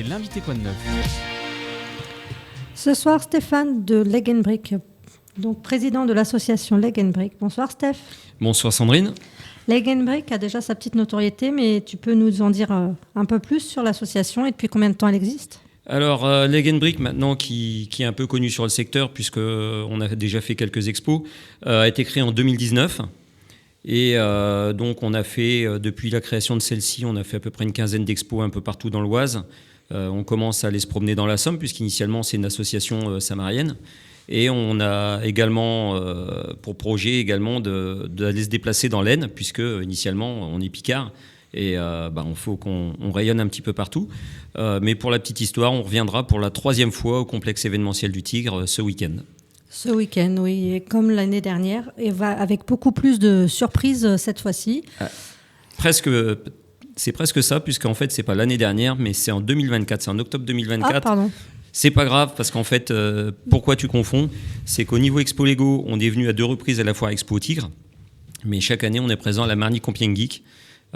c'est l'invité quoi de neuf. Ce soir, Stéphane de Leg & Brick, donc président de l'association Leg & Brick. Bonsoir Steph. Bonsoir Sandrine. Leg & Brick a déjà sa petite notoriété, mais tu peux nous en dire un peu plus sur l'association et depuis combien de temps elle existe ? Alors, Leg & Brick, maintenant, qui est un peu connu sur le secteur, puisqu'on a déjà fait quelques expos, a été créé en 2019. Et donc, on a fait, depuis la création de celle-ci, on a fait à peu près une quinzaine d'expos un peu partout dans l'Oise. On commence à aller se promener dans la Somme, puisqu'initialement, c'est une association samarienne. Et on a également pour projet également d'aller se déplacer dans l'Aisne, puisque initialement, on est Picard. Et il faut qu'on rayonne un petit peu partout. Mais pour la petite histoire, on reviendra pour la 3e fois au complexe événementiel du Tigre ce week-end. Ce week-end, oui, et comme l'année dernière, et avec beaucoup plus de surprises cette fois-ci. C'est presque ça, puisqu'en fait, c'est pas l'année dernière, mais c'est en 2024, c'est en octobre 2024. Ah, pardon. C'est pas grave, parce qu'en fait, pourquoi tu confonds ? C'est qu'au niveau Expo Lego, on est venu à 2 reprises à la foire Expo au Tigre, mais chaque année, on est présent à la Marny Compiègne Geek,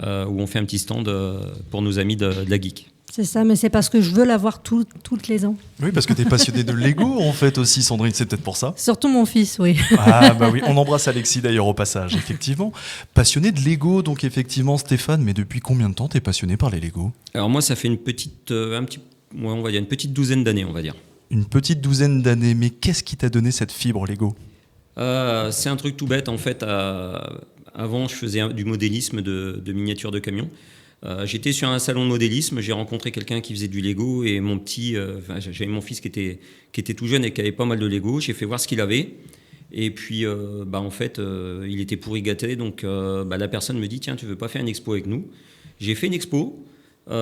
où on fait un petit stand pour nos amis de la geek. C'est ça, mais c'est parce que je veux l'avoir toutes les ans. Oui, parce que tu es passionné de Lego en fait aussi, Sandrine, c'est peut-être pour ça. Surtout mon fils, oui. Ah bah oui, on embrasse Alexis d'ailleurs au passage, effectivement. Passionné de Lego, donc effectivement Stéphane, mais depuis combien de temps tu es passionné par les Lego ? Alors moi, ça fait une petite douzaine d'années, on va dire. Une petite douzaine d'années, mais qu'est-ce qui t'a donné cette fibre Lego ? C'est un truc tout bête, en fait. Avant, je faisais du modélisme de miniatures de camions. J'étais sur un salon de modélisme, j'ai rencontré quelqu'un qui faisait du Lego et j'avais mon fils qui était tout jeune et qui avait pas mal de Lego. J'ai fait voir ce qu'il avait et puis il était pourri gâté, donc la personne me dit tiens, tu veux pas faire une expo avec nous ? J'ai fait une expo et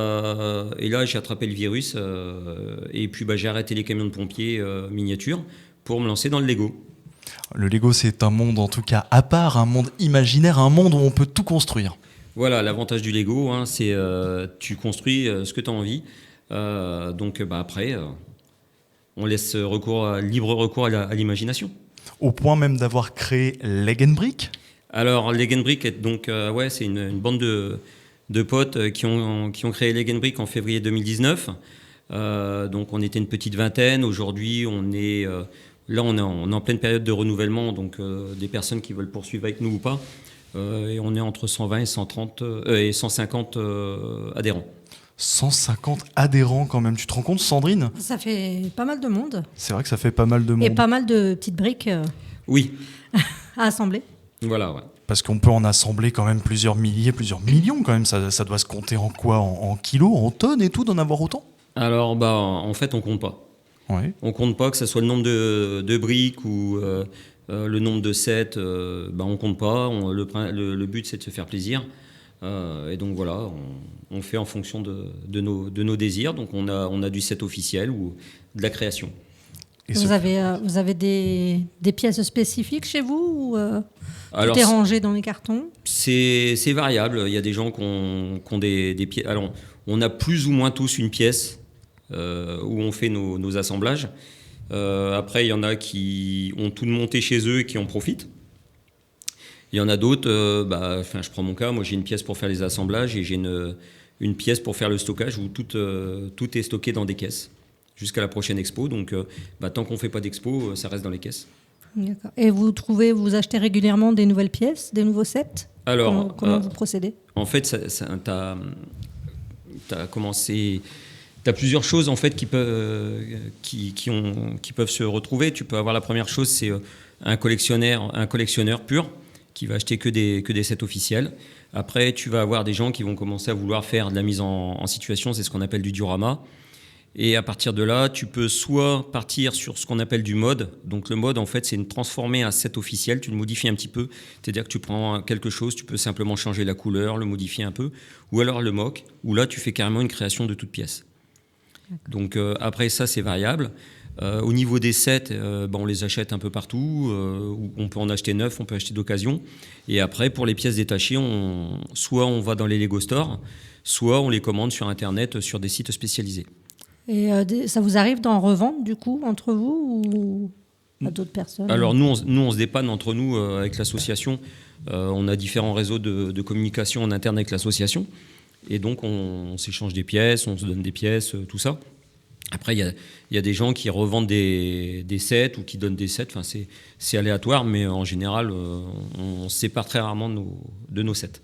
là j'ai attrapé le virus et puis j'ai arrêté les camions de pompiers miniatures pour me lancer dans le Lego. Le Lego, c'est un monde en tout cas à part, un monde imaginaire, un monde où on peut tout construire. Voilà, l'avantage du Lego, c'est tu construis ce que tu as envie. Après, on laisse libre recours à l'imagination. Au point même d'avoir créé Leg & Brick ? Alors, Leg & Brick, c'est une bande de potes qui ont créé Leg & Brick en février 2019. Donc, on était une petite vingtaine. Aujourd'hui, on est en pleine période de renouvellement, donc des personnes qui veulent poursuivre avec nous ou pas. Et on est entre 120 et 150 adhérents. 150 adhérents quand même, tu te rends compte Sandrine ? Ça fait pas mal de monde. C'est vrai que ça fait pas mal de monde. Et pas mal de petites briques oui. à assembler. Voilà, ouais. Parce qu'on peut en assembler quand même plusieurs milliers, plusieurs millions quand même, ça doit se compter en quoi ? En kilos, en tonnes et tout, d'en avoir autant ? Alors en fait on compte pas. Ouais. On compte pas, que ce soit le nombre de briques ou le nombre de sets, on compte pas. Le but, c'est de se faire plaisir. Et donc voilà, on fait en fonction de nos désirs. Donc on a du set officiel ou de la création. Et vous avez des pièces spécifiques chez vous ou tout est rangé dans les cartons ? C'est variable. Il y a des gens qui ont des pièces. Alors, on a plus ou moins tous une pièce où on fait nos assemblages. Après, il y en a qui ont tout monté chez eux et qui en profitent. Il y en a d'autres, je prends mon cas, moi j'ai une pièce pour faire les assemblages et j'ai une pièce pour faire le stockage où tout est stocké dans des caisses jusqu'à la prochaine expo. Donc, tant qu'on ne fait pas d'expo, ça reste dans les caisses. D'accord. Et vous achetez régulièrement des nouvelles pièces, des nouveaux sets ? Alors, comment vous procédez ? En fait, t'as commencé... Tu as plusieurs choses en fait qui peuvent se retrouver. Tu peux avoir la première chose, c'est un collectionneur pur qui va acheter que des sets officiels. Après, tu vas avoir des gens qui vont commencer à vouloir faire de la mise en situation, c'est ce qu'on appelle du diorama. Et à partir de là, tu peux soit partir sur ce qu'on appelle du mode. Donc le mode, en fait, c'est de transformer un set officiel, tu le modifies un petit peu. C'est-à-dire que tu prends quelque chose, tu peux simplement changer la couleur, le modifier un peu. Ou alors le mock, où là, tu fais carrément une création de toute pièce. Donc après ça c'est variable. Au niveau des sets, on les achète un peu partout. On peut en acheter neuf, on peut acheter d'occasion. Et après pour les pièces détachées, soit on va dans les Lego Store, soit on les commande sur internet sur des sites spécialisés. Et ça vous arrive d'en revendre du coup entre vous ou à d'autres personnes ? Alors nous on se dépanne entre nous avec l'association. On a différents réseaux de communication en interne avec l'association. Et donc, on s'échange des pièces, on se donne des pièces, tout ça. Après, il y a des gens qui revendent des sets ou qui donnent des sets. Enfin, c'est aléatoire, mais en général, on se sépare très rarement de nos sets.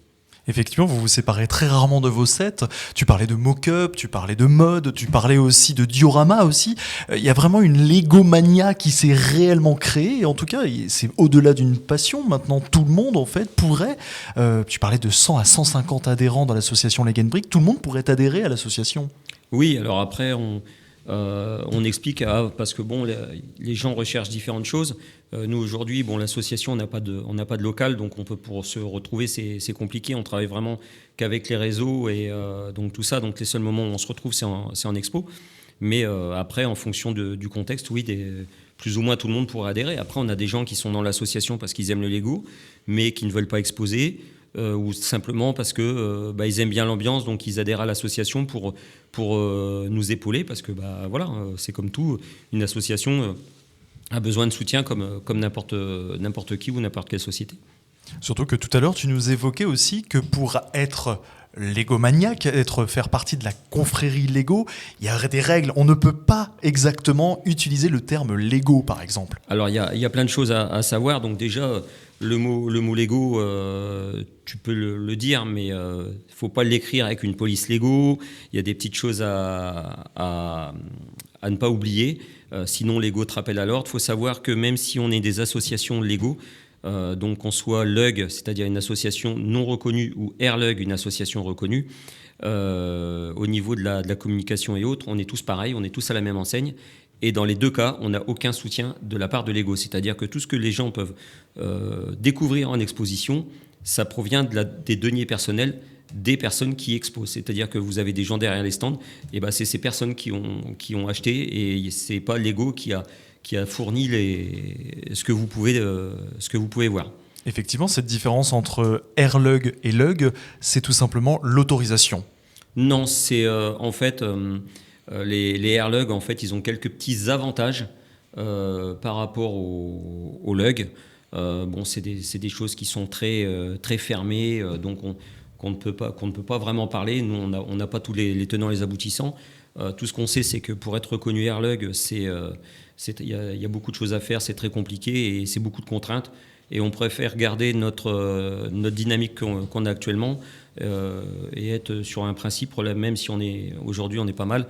Effectivement, vous vous séparez très rarement de vos sets. Tu parlais de mock-up, tu parlais de mode, tu parlais aussi de diorama aussi. Il y a vraiment une Légomania qui s'est réellement créée. Et en tout cas, c'est au-delà d'une passion. Maintenant, tout le monde, en fait, pourrait... tu parlais de 100 à 150 adhérents dans l'association Legenbrick. Tout le monde pourrait adhérer à l'association. Oui, alors après, on explique, parce que bon, les gens recherchent différentes choses. Nous, aujourd'hui, bon, l'association, on n'a pas de local, donc pour se retrouver, c'est compliqué. On travaille vraiment qu'avec les réseaux et donc tout ça. Donc les seuls moments où on se retrouve, c'est en expo. Mais après, en fonction du contexte, oui, plus ou moins tout le monde pourrait adhérer. Après, on a des gens qui sont dans l'association parce qu'ils aiment le Lego, mais qui ne veulent pas exposer. Ou simplement parce que ils aiment bien l'ambiance, donc ils adhèrent à l'association pour nous épauler, parce que voilà, c'est comme tout, une association a besoin de soutien comme n'importe qui ou n'importe quelle société. Surtout que tout à l'heure, tu nous évoquais aussi que pour être légomaniaque, faire partie de la confrérie Lego, il y a des règles. On ne peut pas exactement utiliser le terme Lego, par exemple. Alors, il y a plein de choses à savoir. Donc déjà, le mot Lego, tu peux le dire, mais il ne faut pas l'écrire avec une police Lego. Il y a des petites choses à ne pas oublier. Sinon, Lego te rappelle à l'ordre. Il faut savoir que même si on est des associations Lego, donc qu'on soit LUG, c'est-à-dire une association non reconnue, ou RLUG, une association reconnue, au niveau de la communication et autres, on est tous pareils, on est tous à la même enseigne. Et dans les deux cas, on n'a aucun soutien de la part de Lego. C'est-à-dire que tout ce que les gens peuvent découvrir en exposition, ça provient des deniers personnels des personnes qui exposent. C'est-à-dire que vous avez des gens derrière les stands, et c'est ces personnes qui ont acheté, et c'est pas Lego qui a fourni ce que vous pouvez voir. Effectivement, cette différence entre RLUG et LUG, c'est tout simplement l'autorisation. Non, c'est en fait... les RLUG, en fait, ils ont quelques petits avantages par rapport au LUG. C'est des choses qui sont très, très fermées, donc qu'on ne peut pas vraiment parler. Nous, on n'a pas tous les tenants et les aboutissants. Tout ce qu'on sait, c'est que pour être reconnu RLUG, il y a beaucoup de choses à faire, c'est très compliqué et c'est beaucoup de contraintes. Et on préfère garder notre dynamique qu'on a actuellement et être sur un principe, même si aujourd'hui on est pas mal,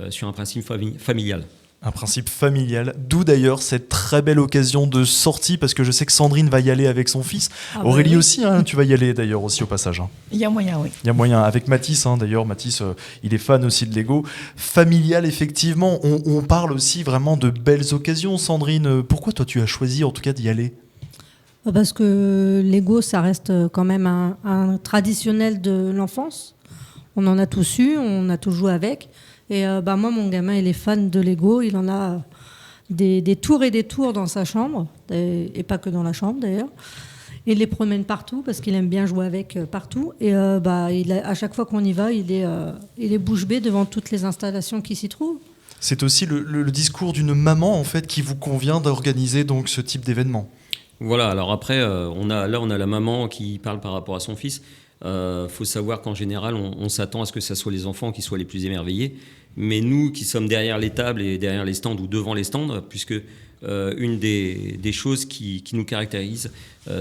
sur un principe familial. Un principe familial, d'où d'ailleurs cette très belle occasion de sortie, parce que je sais que Sandrine va y aller avec son fils. Aurélie oui. Aussi, tu vas y aller d'ailleurs aussi au passage. Il y a moyen, oui. Il y a moyen, avec Mathis d'ailleurs. Mathis, il est fan aussi de Lego. Familial, effectivement, on parle aussi vraiment de belles occasions. Sandrine, pourquoi toi tu as choisi en tout cas d'y aller ? Parce que Lego, ça reste quand même un traditionnel de l'enfance. On en a tous eu, on a tous joué avec. Et moi, mon gamin, il est fan de Lego. Il en a des tours et des tours dans sa chambre, et pas que dans la chambre d'ailleurs. Il les promène partout parce qu'il aime bien jouer avec partout. Et à chaque fois qu'on y va, il est bouche bée devant toutes les installations qui s'y trouvent. C'est aussi le discours d'une maman en fait qui vous convient d'organiser donc ce type d'événement. Voilà. Alors après, on a la maman qui parle par rapport à son fils. Faut savoir qu'en général, on s'attend à ce que ce soit les enfants qui soient les plus émerveillés. Mais nous qui sommes derrière les tables et derrière les stands ou devant les stands, puisque une des choses qui nous caractérise,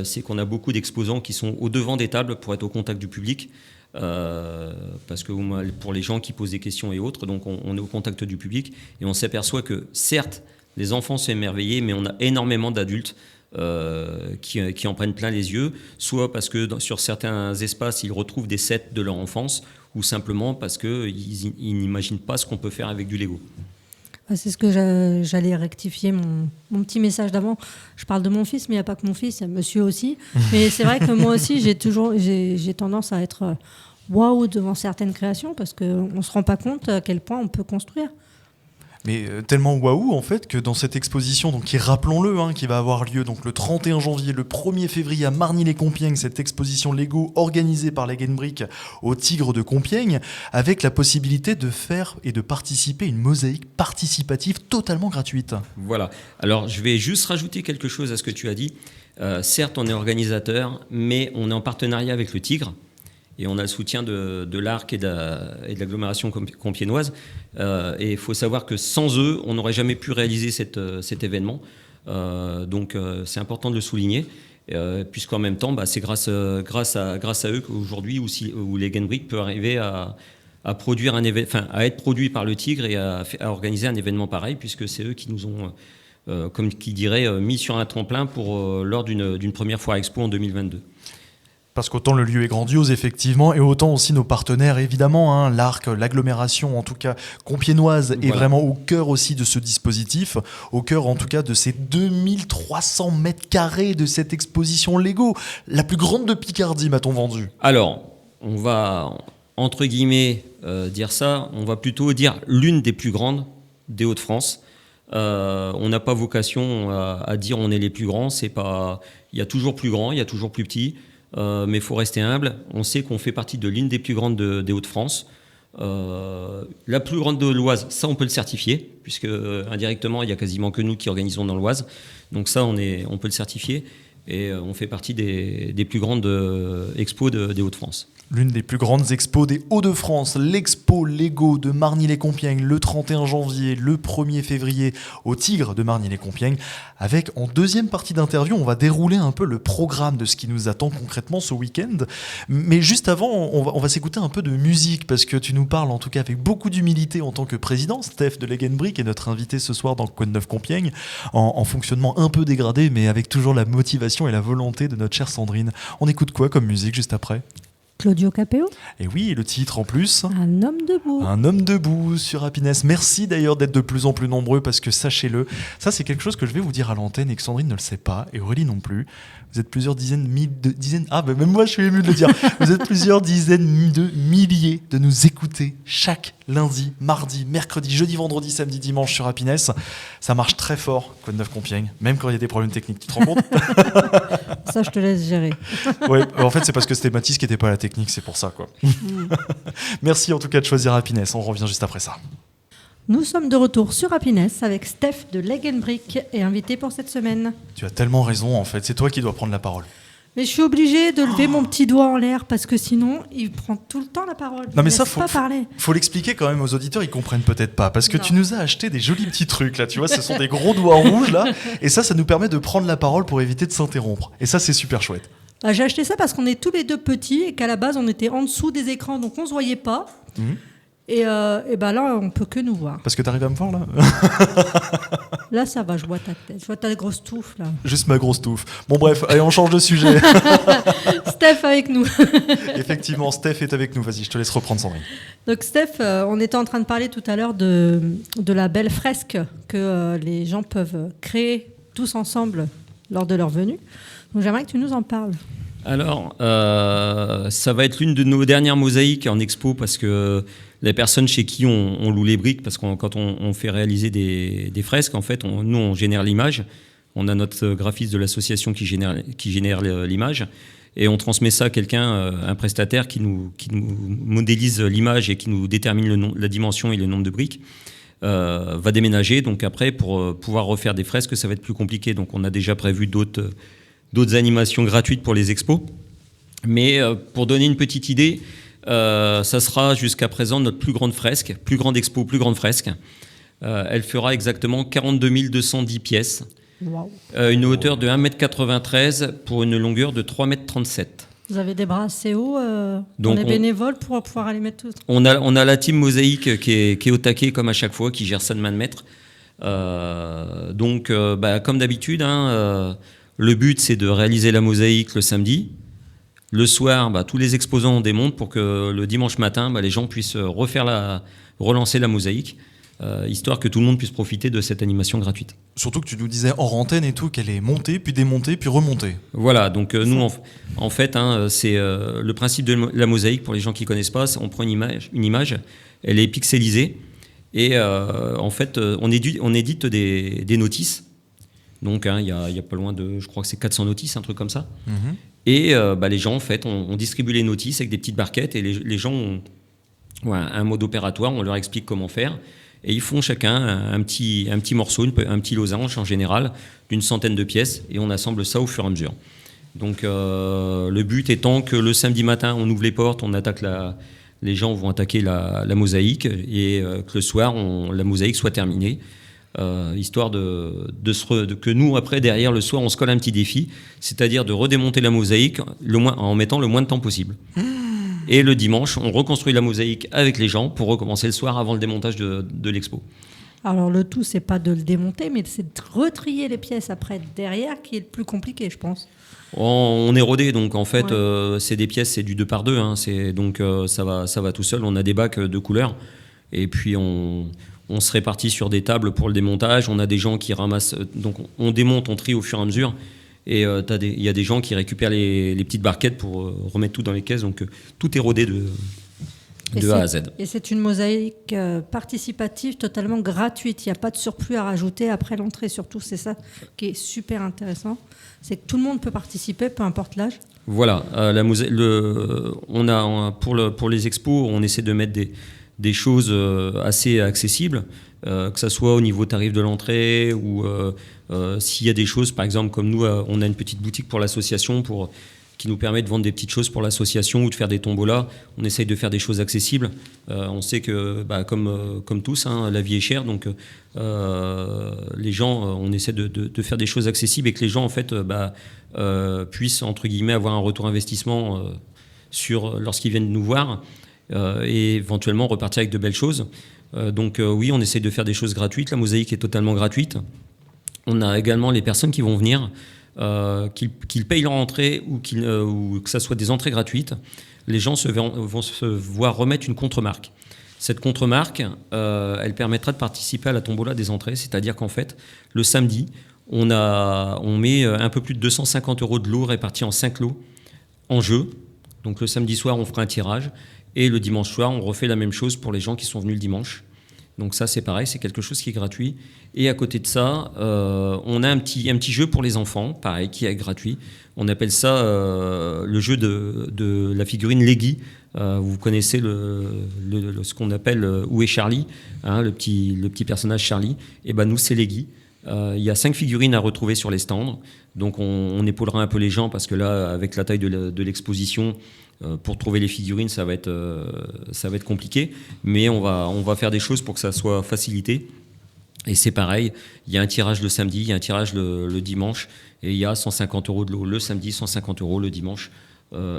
c'est qu'on a beaucoup d'exposants qui sont au devant des tables pour être au contact du public. Parce que pour les gens qui posent des questions et autres, donc on est au contact du public et on s'aperçoit que certes, les enfants sont émerveillés, mais on a énormément d'adultes qui en prennent plein les yeux, soit parce que sur certains espaces, ils retrouvent des sets de leur enfance, ou simplement parce qu'ils n'imaginent pas ce qu'on peut faire avec du Lego. C'est ce que j'allais rectifier, mon petit message d'avant. Je parle de mon fils, mais il n'y a pas que mon fils, il y a monsieur aussi. Mais c'est vrai que moi aussi, j'ai tendance à être waouh devant certaines créations, parce qu'on ne se rend pas compte à quel point on peut construire. Mais tellement waouh en fait que dans cette exposition, donc qui rappelons-le, qui va avoir lieu donc le 31 janvier, le 1er février à Marny-les-Compiègnes, cette exposition Lego organisée par Legenbrick au Tigre de Compiègne, avec la possibilité de faire et de participer à une mosaïque participative totalement gratuite. Voilà. Alors je vais juste rajouter quelque chose à ce que tu as dit. Certes, on est organisateur, mais on est en partenariat avec le Tigre. Et on a le soutien de l'Arc et de l'agglomération compiègnoise. Et il faut savoir que sans eux, on n'aurait jamais pu réaliser cet événement. Donc c'est important de le souligner. Puisqu'en même temps, c'est grâce à eux qu'aujourd'hui, où Legenbrick peut arriver à produire à être produit par le Tigre et à organiser un événement pareil, puisque c'est eux qui nous ont, comme qui dirait, mis sur un tremplin lors d'une première foire expo en 2022. Parce qu'autant le lieu est grandiose, effectivement, et autant aussi nos partenaires, évidemment, l'Arc, l'agglomération, en tout cas compiègnoise, est vraiment au cœur aussi de ce dispositif, au cœur en tout cas de ces 2300 mètres carrés de cette exposition Lego, la plus grande de Picardie, m'a-t-on vendu. Alors, on va, entre guillemets, dire ça, on va plutôt dire l'une des plus grandes des Hauts-de-France. On n'a pas vocation à dire on est les plus grands, il y a toujours plus grand, il y a toujours plus petit. Mais il faut rester humble. On sait qu'on fait partie de l'une des plus grandes des Hauts-de-France. La plus grande de l'Oise, ça on peut le certifier, puisque indirectement il n'y a quasiment que nous qui organisons dans l'Oise. Donc ça on peut le certifier. Et on fait partie des plus grandes expos des Hauts-de-France. L'une des plus grandes expos des Hauts-de-France, l'expo Lego de Marny-les-Compiègnes, le 31 janvier, le 1er février au Tigre de Marny-les-Compiègnes. Avec, en deuxième partie d'interview, on va dérouler un peu le programme de ce qui nous attend concrètement ce week-end. Mais juste avant, on va s'écouter un peu de musique, parce que tu nous parles, en tout cas avec beaucoup d'humilité en tant que président. Steph de Legenbrick est notre invité ce soir dans le Coin de Neuf Compiègne, en fonctionnement un peu dégradé, mais avec toujours la motivation et la volonté de notre chère Sandrine. On écoute quoi comme musique juste après ? Claudio Capéo. Et oui, et le titre en plus. Un homme debout. Un homme debout sur Happiness. Merci d'ailleurs d'être de plus en plus nombreux, parce que sachez-le, ça c'est quelque chose que je vais vous dire à l'antenne et que Sandrine ne le sait pas, et Aurélie non plus. Vous êtes plusieurs dizaines, même moi je suis ému de le dire. Vous êtes plusieurs dizaines de milliers de nous écouter chaque lundi, mardi, mercredi, jeudi, vendredi, samedi, dimanche sur Happiness. Ça marche très fort, Coin de Neuf Compiègne, même quand il y a des problèmes techniques. Tu te rends compte ? Ça, je te laisse gérer. Ouais, en fait, c'est parce que c'était Mathis qui n'était pas à la technique, c'est pour ça, quoi. Merci en tout cas de choisir Happiness. On revient juste après ça. Nous sommes de retour sur Happiness avec Steph de Legenbrick et invité pour cette semaine. Tu as tellement raison, en fait. C'est toi qui dois prendre la parole. Mais je suis obligée de lever mon petit doigt en l'air parce que sinon, il prend tout le temps la parole. Non, mais ça, faut l'expliquer quand même aux auditeurs, ils comprennent peut-être pas. Parce que Non. tu nous as acheté des jolis petits trucs, là. Tu vois, ce sont des gros doigts rouges, là. Et ça nous permet de prendre la parole pour éviter de s'interrompre. Et ça, c'est super chouette. J'ai acheté ça parce qu'on est tous les deux petits et qu'à la base, on était en dessous des écrans, donc on se voyait pas. Et là, on peut que nous voir. Parce que t'arrives à me voir, là. Là, ça va, je vois ta tête, je vois ta grosse touffe, là. Juste ma grosse touffe. Bon, bref, allez, on change de sujet. Steph avec nous. Effectivement, Steph est avec nous. Vas-y, je te laisse reprendre, Sandrine. Donc Steph, on était en train de parler tout à l'heure de la belle fresque que les gens peuvent créer tous ensemble lors de leur venue. Donc j'aimerais que tu nous en parles. Alors, ça va être l'une de nos dernières mosaïques en expo, parce que les personnes chez qui on loue les briques, parce que quand on fait réaliser des fresques, en fait, nous, on génère l'image. On a notre graphiste de l'association qui génère l'image. Et on transmet ça à quelqu'un, un prestataire qui nous modélise l'image et qui nous détermine la dimension et le nombre de briques. Va déménager. Donc après, pour pouvoir refaire des fresques, ça va être plus compliqué. Donc on a déjà prévu d'autres animations gratuites pour les expos. Mais pour donner une petite idée, ça sera jusqu'à présent notre plus grande fresque, plus grande expo, plus grande fresque. Elle fera exactement 42 210 pièces. Wow. Une hauteur de 1,93 m pour une longueur de 3,37 m. Vous avez des bras assez hauts, Donc on est bénévoles pour pouvoir aller mettre tout. On a la team Mosaïque qui est au taquet comme à chaque fois, qui gère ça de main de maître. Comme d'habitude, le but c'est de réaliser la mosaïque le samedi. Le soir, tous les exposants démontent pour que le dimanche matin, les gens puissent relancer la mosaïque. Histoire que tout le monde puisse profiter de cette animation gratuite. Surtout que tu nous disais hors antenne et tout qu'elle est montée, puis démontée, puis remontée. Voilà, donc nous, en fait, c'est le principe de la mosaïque, pour les gens qui ne connaissent pas, on prend une image, elle est pixelisée, et en fait, on édite des notices. Donc, il y a pas loin de, je crois que c'est 400 notices, un truc comme ça. Mm-hmm. Et les gens, en fait, on distribue les notices avec des petites barquettes, et les gens ont un mode opératoire, on leur explique comment faire. Et ils font chacun un petit morceau, un petit losange en général, d'une centaine de pièces, et on assemble ça au fur et à mesure. Donc le but étant que le samedi matin, on ouvre les portes, on attaque les gens vont attaquer la mosaïque et que le soir, la mosaïque soit terminée. Histoire que nous, après, derrière, le soir, on se colle un petit défi, c'est-à-dire de redémonter la mosaïque en mettant le moins de temps possible. Et le dimanche, on reconstruit la mosaïque avec les gens pour recommencer le soir avant le démontage de l'expo. Alors le tout, c'est pas de le démonter, mais c'est de retrier les pièces après derrière qui est le plus compliqué, je pense. On est rodé, donc en fait, c'est des pièces, c'est du 2x2, hein, donc ça va tout seul. On a des bacs de couleurs, et puis on se répartit sur des tables pour le démontage. On a des gens qui ramassent, donc on démonte, on trie au fur et à mesure. Et il y a des gens qui récupèrent les petites barquettes pour remettre tout dans les caisses. Donc tout est rodé de A à Z. Et c'est une mosaïque participative totalement gratuite. Il n'y a pas de surplus à rajouter après l'entrée. Surtout, c'est ça qui est super intéressant. C'est que tout le monde peut participer, peu importe l'âge. Voilà. Pour les expos, on essaie de mettre des choses assez accessibles, que ça soit au niveau tarif de l'entrée ou s'il y a des choses, par exemple, comme nous, on a une petite boutique pour l'association qui nous permet de vendre des petites choses pour l'association ou de faire des tombolas. On essaye de faire des choses accessibles. On sait que, comme tous, hein, la vie est chère, donc les gens, on essaie de faire des choses accessibles et que les gens, en fait, puissent, entre guillemets, avoir un retour investissement lorsqu'ils viennent nous voir et éventuellement repartir avec de belles choses. Oui, on essaye de faire des choses gratuites. La mosaïque est totalement gratuite. On a également les personnes qui vont venir, qu'ils payent leur entrée ou que ça soit des entrées gratuites. Les gens vont se voir remettre une contre-marque. Cette contre-marque, elle permettra de participer à la tombola des entrées, c'est-à-dire qu'en fait, le samedi, on met un peu plus de 250 € de lots répartis en 5 lots en jeu. Donc le samedi soir, on fera un tirage. Et le dimanche soir, on refait la même chose pour les gens qui sont venus le dimanche. Donc ça, c'est pareil, c'est quelque chose qui est gratuit. Et à côté de ça, on a un petit jeu pour les enfants, pareil, qui est gratuit. On appelle ça le jeu de la figurine Leggy. Vous connaissez ce qu'on appelle Où est Charlie, hein, le petit personnage Charlie. Et ben nous, c'est Leggy. Il y a 5 figurines à retrouver sur les stands. Donc on épaulera un peu les gens parce que là, avec la taille de l'exposition, pour trouver les figurines, ça va être compliqué. Mais on va faire des choses pour que ça soit facilité. Et c'est pareil, il y a un tirage le samedi, il y a un tirage le dimanche, et il y a 150 € de lot le samedi, 150 € le dimanche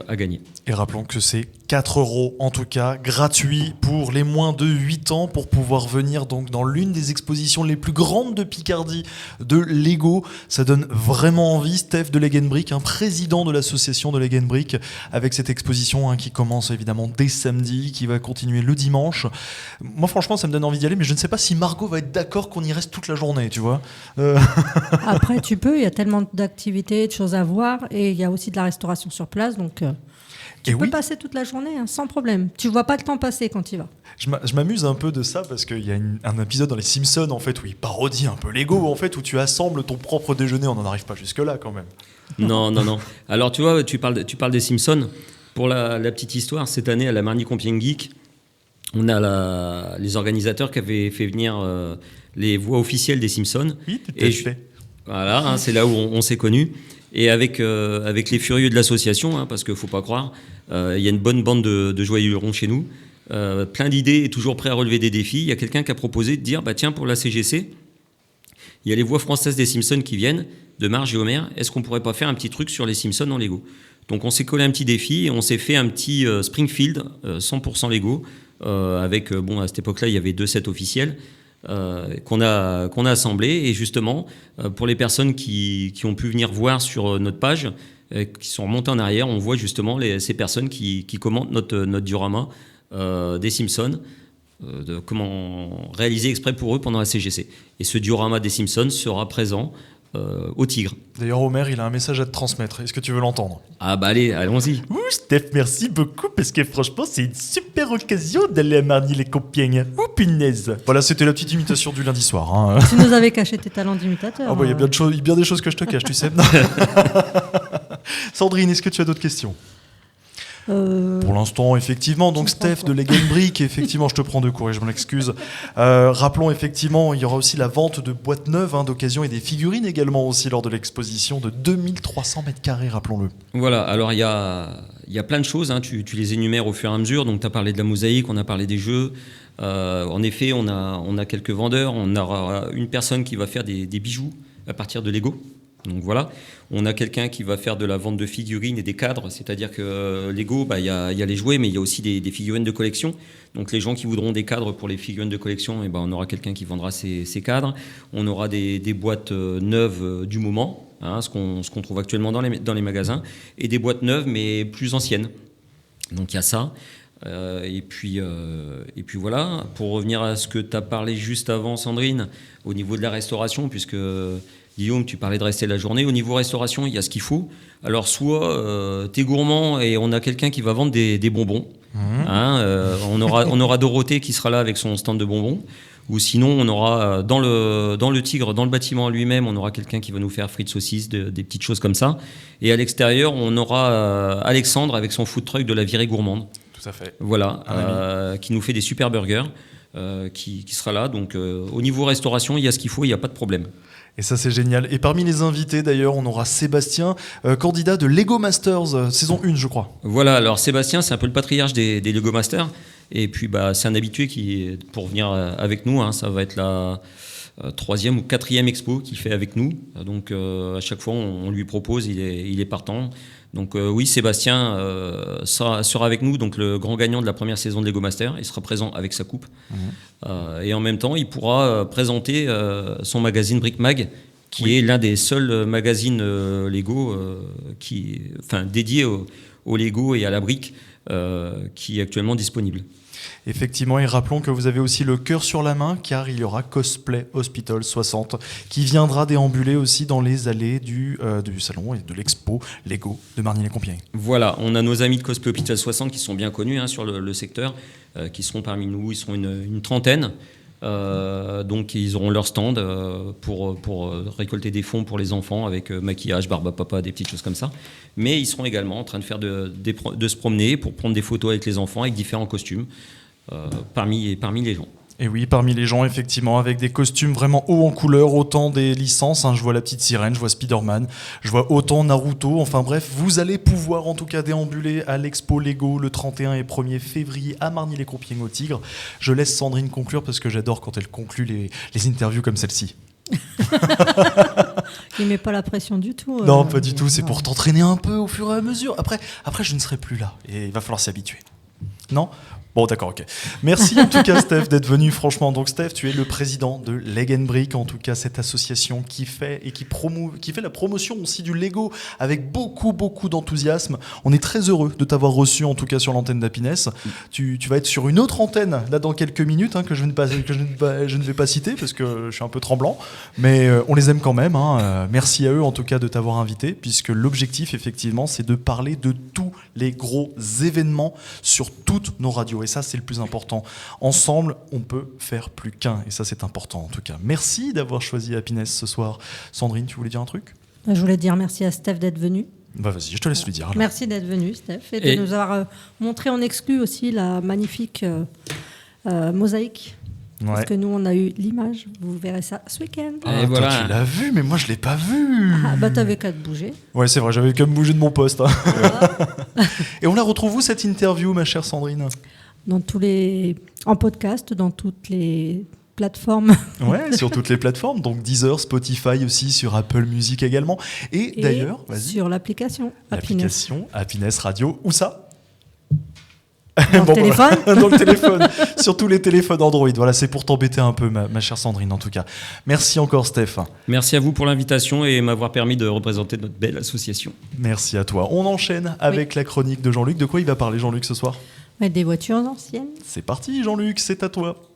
à gagner. Et rappelons que c'est 4 € en tout cas, gratuit pour les moins de 8 ans pour pouvoir venir donc dans l'une des expositions les plus grandes de Picardie de Lego. Ça donne vraiment envie. Steph de Leg & Brick, président de l'association de Leg & Brick, avec cette exposition qui commence évidemment dès samedi, qui va continuer le dimanche. Moi franchement ça me donne envie d'y aller, mais je ne sais pas si Margot va être d'accord qu'on y reste toute la journée, tu vois. Après tu peux, il y a tellement d'activités, de choses à voir, et il y a aussi de la restauration sur place. Donc, tu peux passer toute la journée sans problème. Tu vois pas le temps passer quand tu y vas. Je m'amuse un peu de ça parce qu'il y a un épisode dans les Simpsons en fait où il parodie un peu Lego en fait où tu assembles ton propre déjeuner. On n'en arrive pas jusque là quand même. Non. Alors tu vois, tu parles des Simpsons. Pour la petite histoire, cette année à la Marny Compiègne Geek, on a les organisateurs qui avaient fait venir les voix officielles des Simpsons. Oui, tout à fait. Voilà, c'est là où on s'est connus. Et avec les furieux de l'association, parce qu'il ne faut pas croire, il y a une bonne bande de joyeux lurons chez nous, plein d'idées et toujours prêt à relever des défis. Il y a quelqu'un qui a proposé de dire, tiens, pour la CGC, il y a les voix françaises des Simpsons qui viennent, de Marge et Homer, est-ce qu'on ne pourrait pas faire un petit truc sur les Simpsons en Lego ? Donc on s'est collé un petit défi et on s'est fait un petit Springfield 100% Lego, avec, à cette époque-là, il y avait 2 sets officiels, qu'on a assemblé, et justement pour les personnes qui ont pu venir voir sur notre page, qui sont remontées en arrière, on voit justement ces personnes qui commentent notre diorama des Simpsons, comment réalisé exprès pour eux pendant la CGC. Et ce diorama des Simpsons sera présent au Tigre. D'ailleurs, Homer, il a un message à te transmettre. Est-ce que tu veux l'entendre ? Ah allez, allons-y. Ouh, Steph, merci beaucoup, parce que franchement, c'est une super occasion d'aller à Marny-les-Compiègnes. Ouh, punaise. Voilà, c'était la petite imitation du lundi soir. Tu nous avais caché tes talents d'imitateur. Il y a bien des choses que je te cache, tu sais. Sandrine, est-ce que tu as d'autres questions ? Pour l'instant, effectivement. Donc, Steph de Leg Brick, effectivement, je te prends de court et je m'en excuse. Rappelons, effectivement, il y aura aussi la vente de boîtes neuves d'occasion et des figurines également aussi lors de l'exposition de 2300 mètres carrés, rappelons-le. Voilà, alors il y a plein de choses, hein. Tu les énumères au fur et à mesure. Donc, tu as parlé de la mosaïque, on a parlé des jeux. En effet, on a quelques vendeurs. On aura une personne qui va faire des bijoux à partir de Lego. Donc voilà, on a quelqu'un qui va faire de la vente de figurines et des cadres, c'est-à-dire que Lego, il y a les jouets, mais il y a aussi des figurines de collection. Donc les gens qui voudront des cadres pour les figurines de collection, on aura quelqu'un qui vendra ces cadres. On aura des boîtes neuves du moment, hein, ce qu'on trouve actuellement dans les magasins, et des boîtes neuves mais plus anciennes. Donc il y a ça. Et puis voilà, pour revenir à ce que tu as parlé juste avant, Sandrine, au niveau de la restauration, puisque Guillaume, tu parlais de rester la journée. Au niveau restauration, il y a ce qu'il faut. Alors, soit tu es gourmand et on a quelqu'un qui va vendre des bonbons. Hein, on aura Dorothée qui sera là avec son stand de bonbons. Ou sinon, on aura dans le Tigre, dans le bâtiment lui-même, on aura quelqu'un qui va nous faire frites saucisses, des petites choses comme ça. Et à l'extérieur, on aura Alexandre avec son food truck de la virée gourmande. Tout à fait. Voilà, qui nous fait des super burgers, qui sera là. Donc, au niveau restauration, il y a ce qu'il faut, il n'y a pas de problème. Et ça, c'est génial. Et parmi les invités, d'ailleurs, on aura Sébastien, candidat de Lego Masters, saison 1, je crois. Voilà, alors Sébastien, c'est un peu le patriarche des Lego Masters. Et puis, c'est un habitué pour venir avec nous. Hein, ça va être la 3e ou 4e expo qu'il fait avec nous. Donc, à chaque fois, on lui propose, il est partant. Donc oui, Sébastien sera avec nous, donc le grand gagnant de la première saison de Lego Master. Il sera présent avec sa coupe. Et en même temps, il pourra présenter son magazine Brick Mag, qui est l'un des seuls magazines Lego dédiés au Lego et à la brique, qui est actuellement disponible. Effectivement, et rappelons que vous avez aussi le cœur sur la main, car il y aura Cosplay Hospital 60, qui viendra déambuler aussi dans les allées du salon et de l'expo Lego de Marny-les-Compiègnes. Voilà, on a nos amis de Cosplay Hospital 60 qui sont bien connus sur le secteur, qui seront parmi nous. Ils seront une trentaine. Donc ils auront leur stand pour récolter des fonds pour les enfants avec maquillage, barbe à papa, des petites choses comme ça. Mais ils seront également en train de faire de se promener pour prendre des photos avec les enfants avec différents costumes parmi les gens. Et oui, parmi les gens, effectivement, avec des costumes vraiment hauts en couleur, autant des licences, je vois la petite sirène, je vois Spider-Man, je vois autant Naruto, enfin bref, vous allez pouvoir en tout cas déambuler à l'expo Lego le 31 et 1er février à Marny-les-Compiègnes au Tigre. Je laisse Sandrine conclure parce que j'adore quand elle conclut les interviews comme celle-ci. Il met pas la pression du tout. Non, pas du tout, c'est pour t'entraîner un peu au fur et à mesure. Après, je ne serai plus là et il va falloir s'y habituer. Non ? Bon, d'accord, ok. Merci en tout cas, Steph, d'être venu. Franchement, donc Steph, tu es le président de Leg Brick, en tout cas cette association qui fait la promotion aussi du Lego avec beaucoup, beaucoup d'enthousiasme. On est très heureux de t'avoir reçu, en tout cas sur l'antenne d'Happiness. Tu vas être sur une autre antenne là dans quelques minutes que je ne vais pas citer parce que je suis un peu tremblant, mais on les aime quand même. Merci à eux en tout cas de t'avoir invité, puisque l'objectif effectivement, c'est de parler de tous les gros événements sur toutes nos radios. Et ça, c'est le plus important. Ensemble, on peut faire plus qu'un. Et ça, c'est important, en tout cas. Merci d'avoir choisi Happiness ce soir. Sandrine, tu voulais dire un truc ? Je voulais dire merci à Steph d'être venu. Vas-y, je te laisse lui dire. Alors. Merci d'être venu, Steph, et de nous avoir montré en exclu aussi la magnifique mosaïque. Ouais. Parce que nous, on a eu l'image. Vous verrez ça ce week-end. Et voilà. Toi, tu l'as vu, mais moi, je ne l'ai pas vu. T'avais qu'à te bouger. Ouais, c'est vrai, j'avais qu'à me bouger de mon poste. Voilà. Et on la retrouve où, cette interview, ma chère Sandrine ? En podcast, dans toutes les plateformes. Ouais, sur toutes les plateformes. Donc Deezer, Spotify aussi, sur Apple Music également. Et d'ailleurs, vas-y. Sur l'application Happiness Radio. Où ça ? Dans le téléphone. Dans le téléphone, sur tous les téléphones Android. Voilà, c'est pour t'embêter un peu, ma chère Sandrine, en tout cas. Merci encore, Steph. Merci à vous pour l'invitation et m'avoir permis de représenter notre belle association. Merci à toi. On enchaîne avec la chronique de Jean-Luc. De quoi il va parler, Jean-Luc, ce soir ? Des voitures anciennes. C'est parti, Jean-Luc, c'est à toi.